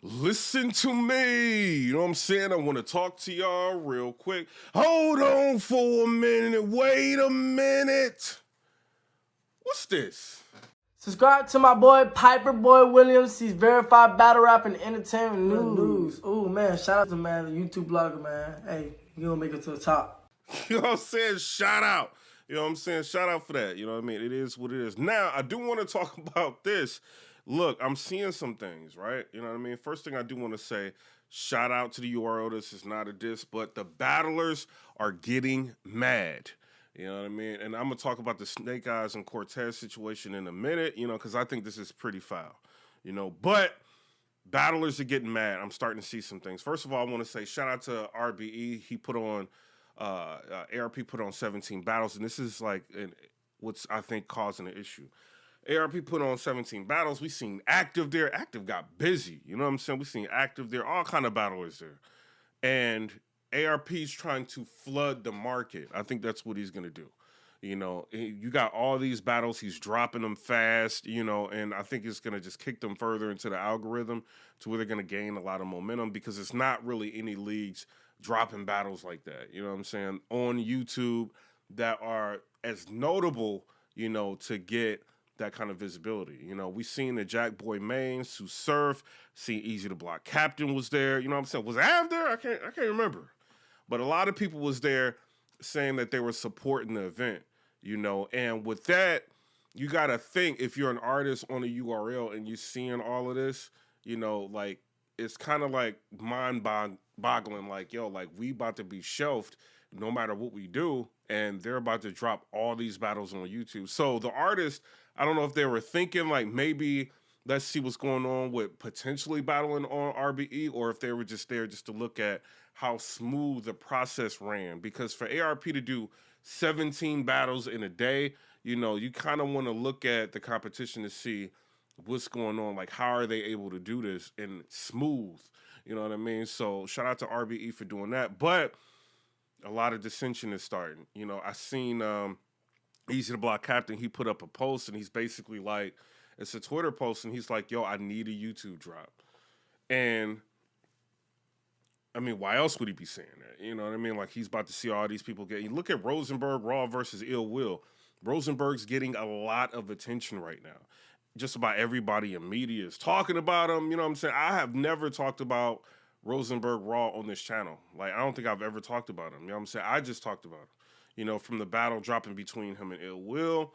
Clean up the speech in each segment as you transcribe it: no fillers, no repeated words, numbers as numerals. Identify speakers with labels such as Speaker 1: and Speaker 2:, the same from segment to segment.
Speaker 1: Listen to me. You know what I'm saying? I want to talk to y'all real quick. Hold on for a minute. Wait a minute. What's this?
Speaker 2: Subscribe to my boy PIPERBOY Williams. He's verified battle rap and entertainment news. Ooh, man, shout out to the YouTube blogger, man. Hey, you gonna make it to the top.
Speaker 1: You know what I'm saying? Shout out. You know what I'm saying? Shout out for that. You know what I mean? It is what it is. Now, I do want to talk about this. Look, I'm seeing some things, right? You know what I mean? First thing I do want to say, shout out to the URL. This is not a diss, but the battlers are getting mad. You know what I mean? And I'm going to talk about the Snake Eyez and Cortez situation in a minute, you know, because I think this is pretty foul. You know, but battlers are getting mad. I'm starting to see some things. First of all, I want to say shout out to RBE. He put on, ARP put on 17 battles, and this is like what's, I think, causing an issue. ARP put on 17 battles. We seen Active there. Active got busy. You know what I'm saying? We seen Active there. All kind of battlers there. And ARP's trying to flood the market. I think that's what he's going to do. You know, you got all these battles. He's dropping them fast, you know, and I think it's going to just kick them further into the algorithm to where they're going to gain a lot of momentum because it's not really any leagues dropping battles like that. You know what I'm saying? On YouTube that are as notable, you know, to get that kind of visibility. You know, we seen the Jack Boy Mains, who Surf, seen Easy to Block Captain was there. You know what I'm saying? Was Av there? I can't remember. But a lot of people was there saying that they were supporting the event, you know. And with that, you got to think if you're an artist on a URL and you're seeing all of this, you know, like it's kind of like mind-boggling, like, yo, like we about to be shelved no matter what we do, and they're about to drop all these battles on YouTube. So the artists, I don't know if they were thinking like maybe let's see what's going on with potentially battling on RBE, or if they were just there just to look at how smooth the process ran. Because for ARP to do 17 battles in a day, you know, you kind of want to look at the competition to see what's going on. Like, how are they able to do this and smooth? You know what I mean? So shout out to RBE for doing that. But a lot of dissension is starting. You know, I seen Easy to Block Captain, he put up a post and he's basically like, it's a Twitter post and he's like, yo, I need a YouTube drop. And I mean, why else would he be saying that? You know what I mean? Like, he's about to see all these people get. You look at Rosenberg Raw versus Ill Will. Rosenberg's getting a lot of attention right now. Just about everybody in media is talking about him. You know what I'm saying? I have never talked about Rosenberg Raw on this channel. Like, I don't think I've ever talked about him. You know what I'm saying? I just talked about him. You know, from the battle dropping between him and Ill Will.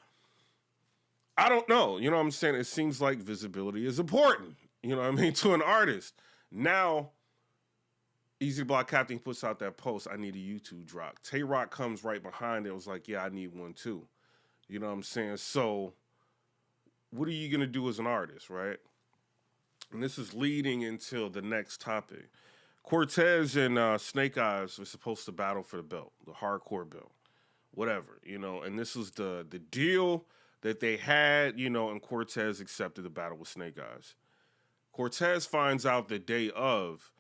Speaker 1: I don't know. You know what I'm saying? It seems like visibility is important. You know what I mean? To an artist. Now, Easy to Block Captain puts out that post, I need a YouTube drop. TAY ROC comes right behind it. It was like, yeah, I need one too. You know what I'm saying? So, what are you going to do as an artist, right? And this is leading into the next topic. Cortez and Snake Eyez were supposed to battle for the belt, the hardcore belt, whatever, you know. And this was the deal that they had, you know, and Cortez accepted the battle with Snake Eyez. Cortez finds out the day of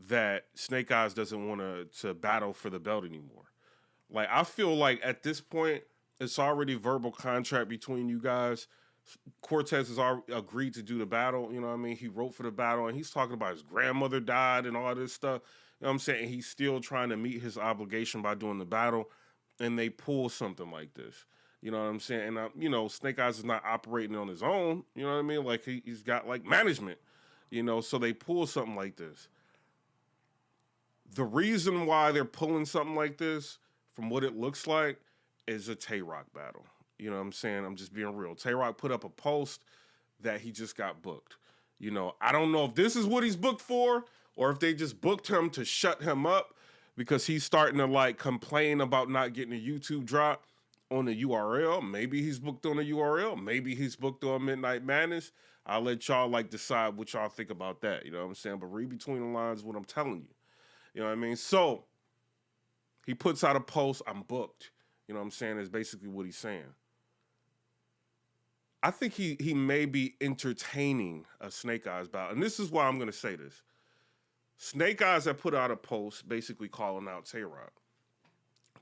Speaker 1: that Snake Eyez doesn't want to battle for the belt anymore. Like, I feel like at this point, it's already verbal contract between you guys. Cortez has already agreed to do the battle, you know what I mean? He wrote for the battle, and he's talking about his grandmother died and all this stuff. You know what I'm saying? And he's still trying to meet his obligation by doing the battle, and they pull something like this. You know what I'm saying? And, you know, Snake Eyez is not operating on his own, you know what I mean? Like, he's got, like, management, you know? So they pull something like this. The reason why they're pulling something like this, from what it looks like, is a TAY ROC battle. You know what I'm saying? I'm just being real. TAY ROC put up a post that he just got booked. You know, I don't know if this is what he's booked for or if they just booked him to shut him up because he's starting to, like, complain about not getting a YouTube drop on the URL. Maybe he's booked on the URL. Maybe he's booked on Midnight Madness. I'll let y'all, like, decide what y'all think about that. You know what I'm saying? But read between the lines what I'm telling you. You know what I mean? So, he puts out a post, I'm booked. You know what I'm saying? Is basically what he's saying. I think he may be entertaining a Snake Eyez battle. And this is why I'm going to say this. Snake Eyez had put out a post basically calling out TAY ROC.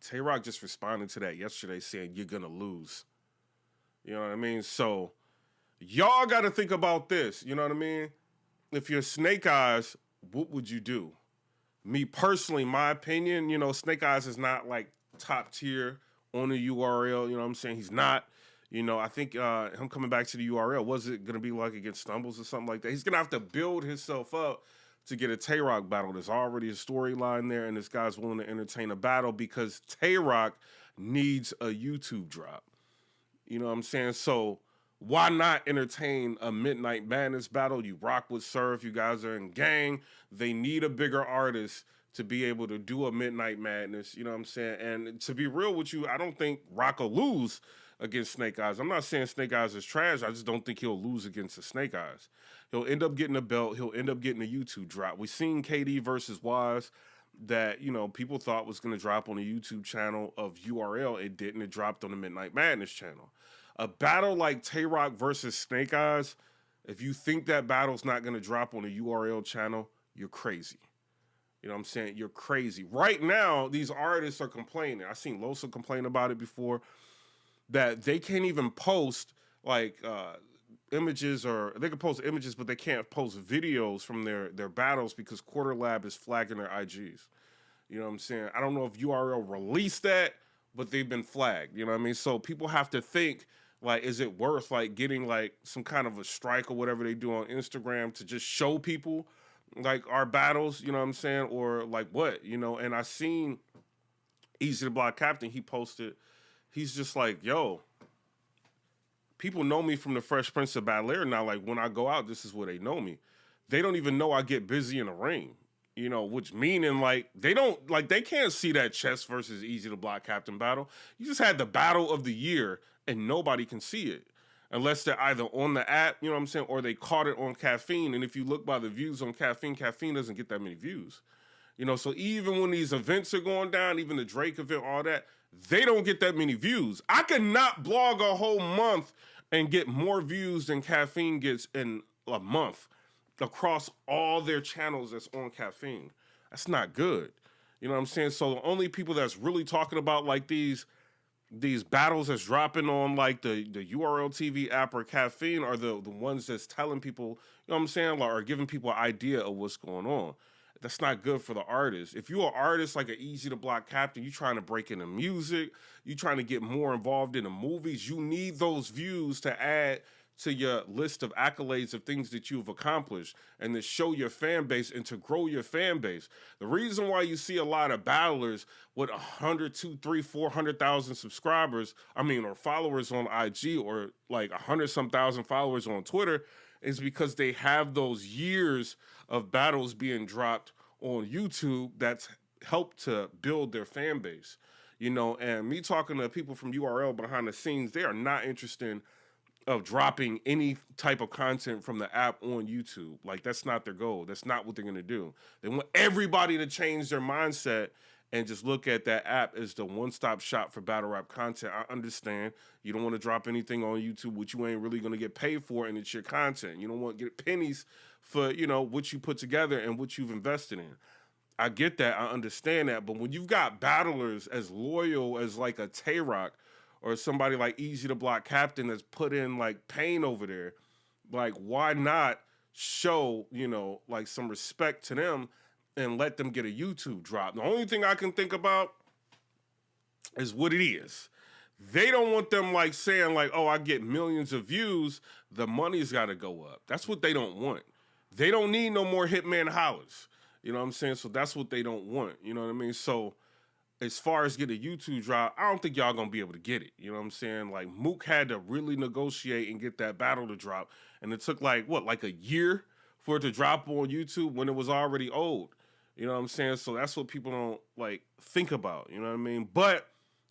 Speaker 1: TAY ROC just responded to that yesterday saying, you're going to lose. You know what I mean? So, y'all got to think about this. You know what I mean? if you're Snake Eyez, what would you do? Me personally, my opinion, you know, Snake Eyez is not like top tier on the URL. You know what I'm saying? He's not. You know, I think him coming back to the URL, was it going to be like against Stumbles or something like that? He's going to have to build himself up to get a TAY ROC battle. There's already a storyline there, and this guy's willing to entertain a battle because TAY ROC needs a YouTube drop. You know what I'm saying? So why not entertain a Midnight Madness battle? You rock with Surf. You guys are in gang. They need a bigger artist to be able to do a Midnight Madness. You know what I'm saying? And to be real with you, I don't think Rock will lose against Snake Eyez. I'm not saying Snake Eyez is trash. I just don't think he'll lose against the Snake Eyez. He'll end up getting a belt. He'll end up getting a YouTube drop. We've seen KD versus Wise that, you know, people thought was going to drop on the YouTube channel of URL. It didn't. It dropped on the Midnight Madness channel. A battle like TAY ROC versus Snake Eyez, if you think that battle's not going to drop on the URL channel, you're crazy. You know what I'm saying? You're crazy. Right now, these artists are complaining. I've seen Losa complain about it before, that they can't even post like images, or they can post images, but they can't post videos from their battles because Quarter Lab is flagging their IGs. You know what I'm saying? I don't know if URL released that, but they've been flagged. You know what I mean? So people have to think, like, is it worth like getting like some kind of a strike or whatever they do on Instagram to just show people like our battles? You know what I'm saying? Or like what? You know? And I seen Easy to Block Captain. He posted. He's just like, yo, people know me from the Fresh Prince of Bel-Air now. Like when I go out, this is where they know me. They don't even know I get busy in the ring. You know, which meaning like they can't see that Chess versus Easy to Block Captain battle. You just had the battle of the year and nobody can see it unless they're either on the app, you know what I'm saying, or they caught it on Caffeine. And if you look by the views on Caffeine, Caffeine doesn't get that many views. You know, so even when these events are going down, even the Drake event, all that, they don't get that many views. I could not blog a whole month and get more views than Caffeine gets in a month across all their channels that's on Caffeine. That's not good. You know what I'm saying? So the only people that's really talking about like these battles that's dropping on like the URL TV app or Caffeine are the ones that's telling people, you know what I'm saying, like, or giving people an idea of what's going on. That's not good for the artist. If you're an artist like an Easy to Block Captain, you're trying to break into music, you're trying to get more involved in the movies, you need those views to add to your list of accolades of things that you've accomplished and to show your fan base and to grow your fan base. The reason why you see a lot of battlers with 100, 200, 300, 400,000 subscribers, or followers on IG, or like 100-some thousand followers on Twitter, is because they have those years of battles being dropped on YouTube that's helped to build their fan base. You know, and me talking to people from URL behind the scenes, they are not interested of dropping any type of content from the app on YouTube. Like, that's not their goal. That's not what they're going to do. They want everybody to change their mindset and just look at that app as the one-stop shop for battle rap content. I understand you don't want to drop anything on YouTube which you ain't really going to get paid for, and it's your content. You don't want to get pennies for, you know, what you put together and what you've invested in. I get that. I understand that. But when you've got battlers as loyal as like a TAY ROC or somebody like Easy to Block Captain that's put in like pain over there, like, why not show, you know, like some respect to them and let them get a YouTube drop? The only thing I can think about is what it is. They don't want them like saying like, oh, I get millions of views, the money's got to go up. That's what they don't want. They don't need no more Hitman hollers. You know what I'm saying? So that's what they don't want. You know what I mean? So as far as get a YouTube drop, I don't think y'all gonna be able to get it. You know what I'm saying? Like, Mook had to really negotiate and get that battle to drop. And it took like a year for it to drop on YouTube when it was already old. You know what I'm saying? So that's what people don't like think about. You know what I mean? But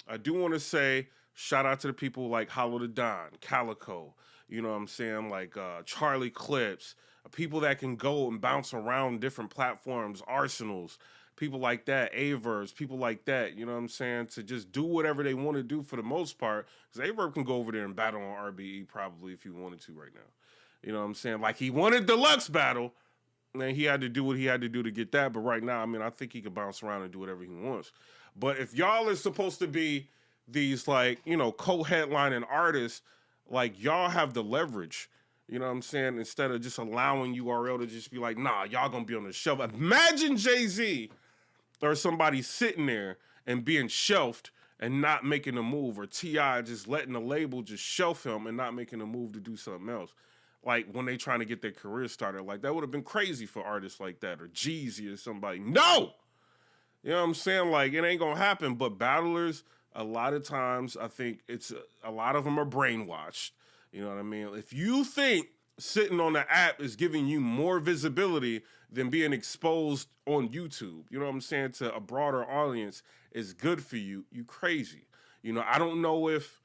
Speaker 1: I do want to say shout out to the people like Hollow the Don, Calico, you know what I'm saying? Like Charlie Clips, people that can go and bounce around different platforms, Arsenals, people like that, Averb, people like that, you know what I'm saying, to just do whatever they want to do for the most part. Because Averb can go over there and battle on RBE probably if he wanted to right now. You know what I'm saying? Like, he wanted Deluxe battle, and he had to do what he had to do to get that. But right now, I mean, I think he can bounce around and do whatever he wants. But if y'all are supposed to be these, like, you know, co-headlining artists, like, y'all have the leverage. You know what I'm saying? Instead of just allowing URL to just be like, nah, y'all gonna be on the shelf. Imagine Jay-Z or somebody sitting there and being shelved and not making a move, or T.I. just letting the label just shelf him and not making a move to do something else. Like when they trying to get their career started, like that would have been crazy for artists like that, or Jeezy or somebody. No! You know what I'm saying? Like it ain't gonna happen, but battlers, a lot of times, I think a lot of them are brainwashed. You know what I mean? If you think sitting on the app is giving you more visibility than being exposed on YouTube, you know what I'm saying, to a broader audience is good for you, you crazy. You know, I don't know if,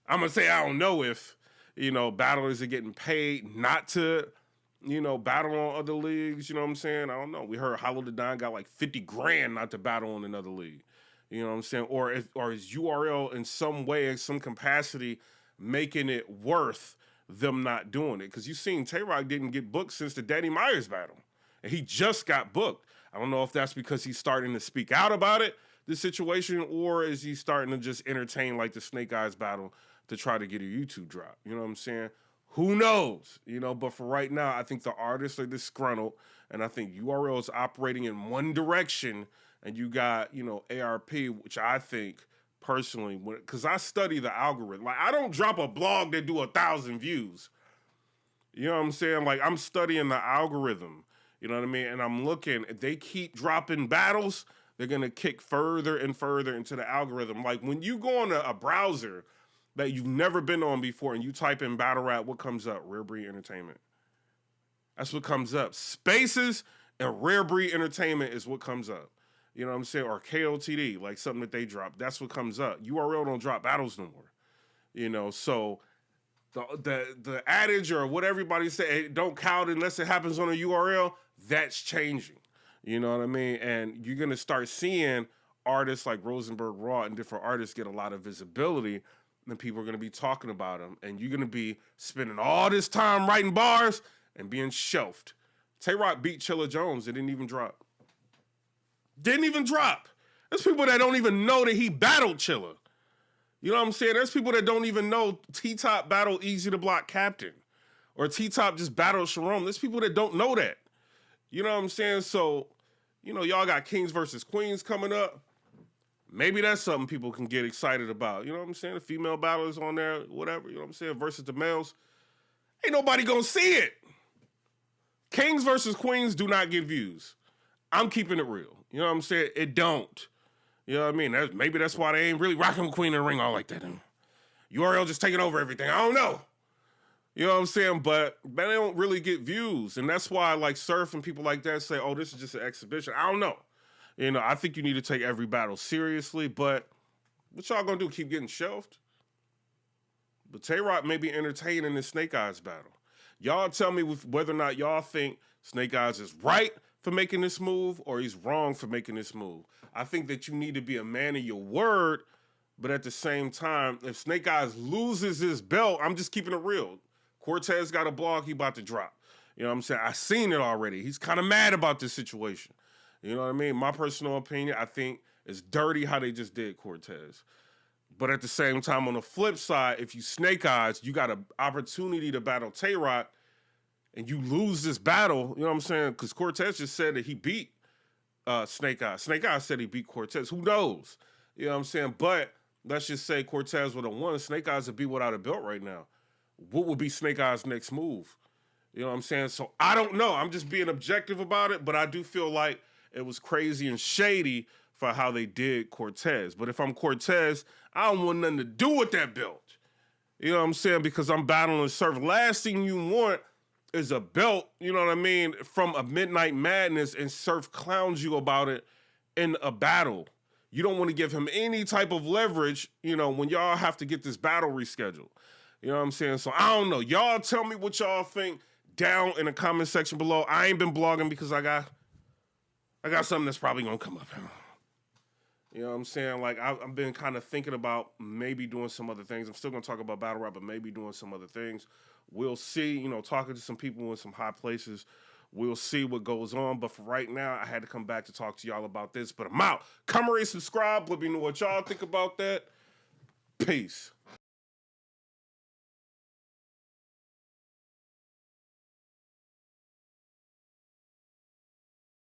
Speaker 1: I'm gonna say I don't know if, you know, battlers are getting paid not to, you know, battle on other leagues, you know what I'm saying? I don't know. We heard Hollow the Don got like 50 grand not to battle on another league. You know what I'm saying? Or is URL in some way, in some capacity, making it worth them not doing it? Because you seen Tay Roc didn't get booked since the Danny Myers battle. And he just got booked. I don't know if that's because he's starting to speak out about it, the situation, or is he starting to just entertain like the Snake Eyez battle to try to get a YouTube drop? You know what I'm saying? Who knows? You know, but for right now, I think the artists are disgruntled, and I think URL is operating in one direction, and you got, you know, ARP, which I think personally, because I study the algorithm. Like, I don't drop a blog that do 1,000 views. You know what I'm saying? Like, I'm studying the algorithm. You know what I mean? And I'm looking, if they keep dropping battles, they're going to kick further and further into the algorithm. Like, when you go on a browser that you've never been on before and you type in battle rap, what comes up? Rare Breed Entertainment. That's what comes up. Spaces and Rare Breed Entertainment is what comes up. You know what I'm saying? Or KOTD, like something that they drop. That's what comes up. URL don't drop battles no more. You know, so the adage or what everybody say, don't count unless it happens on a URL, that's changing. You know what I mean? And you're going to start seeing artists like Rosenberg Raw and different artists get a lot of visibility, and people are going to be talking about them. And you're going to be spending all this time writing bars and being shelved. Tay Roc beat Chilla Jones. It didn't even drop. Didn't even drop. There's people that don't even know that he battled Chilla. You know what I'm saying? There's people that don't even know T-Top battled Easy to Block Captain. Or T-Top just battled Sharon. There's people that don't know that. You know what I'm saying? So, you know, y'all got Kings versus Queens coming up. Maybe that's something people can get excited about. You know what I'm saying? The female battlers on there, whatever, you know what I'm saying, versus the males. Ain't nobody gonna see it. Kings versus Queens do not get views. I'm keeping it real. You know what I'm saying? It don't. You know what I mean? Maybe that's why they ain't really rocking with Queen in the ring all like that. URL just taking over everything. I don't know. You know what I'm saying? But they don't really get views. And that's why like Surf and people like that say, oh, this is just an exhibition. I don't know. You know, I think you need to take every battle seriously, but what y'all gonna do? Keep getting shelved? But Tay Roc may be entertaining this Snake Eyez battle. Y'all tell me whether or not y'all think Snake Eyez is right for making this move or he's wrong for making this move. I think that you need to be a man of your word, but at the same time, if Snake Eyez loses his belt, I'm just keeping it real. Cortez got a blog he about to drop. You know what I'm saying? I seen it already. He's kind of mad about this situation. You know what I mean? My personal opinion, I think it's dirty how they just did Cortez. But at the same time, on the flip side, if you Snake Eyez, you got an opportunity to battle Tay Roc, and you lose this battle, you know what I'm saying? Because Cortez just said that he beat Snake Eyez. Snake Eyez said he beat Cortez. Who knows? You know what I'm saying? But let's just say Cortez would have won. Snake Eyez would be without a belt right now. What would be Snake Eyez' next move? You know what I'm saying? So I don't know. I'm just being objective about it, but I do feel like it was crazy and shady for how they did Cortez. But if I'm Cortez, I don't want nothing to do with that belt. You know what I'm saying? Because I'm battling Surf. Last thing you want is a belt, you know what I mean, from a Midnight Madness, and Surf clowns you about it in a battle. You don't want to give him any type of leverage, you know, when y'all have to get this battle rescheduled. You know what I'm saying? So I don't know. Y'all tell me what y'all think down in the comment section below. I ain't been blogging because I got something that's probably gonna come up. You know what I'm saying? Like, I've been kind of thinking about maybe doing some other things. I'm still gonna talk about battle rap, but maybe doing some other things. We'll see, you know, talking to some people in some high places. We'll see what goes on. But for right now, I had to come back to talk to y'all about this. But I'm out. Come rate, subscribe. Let me know what y'all think about that. Peace.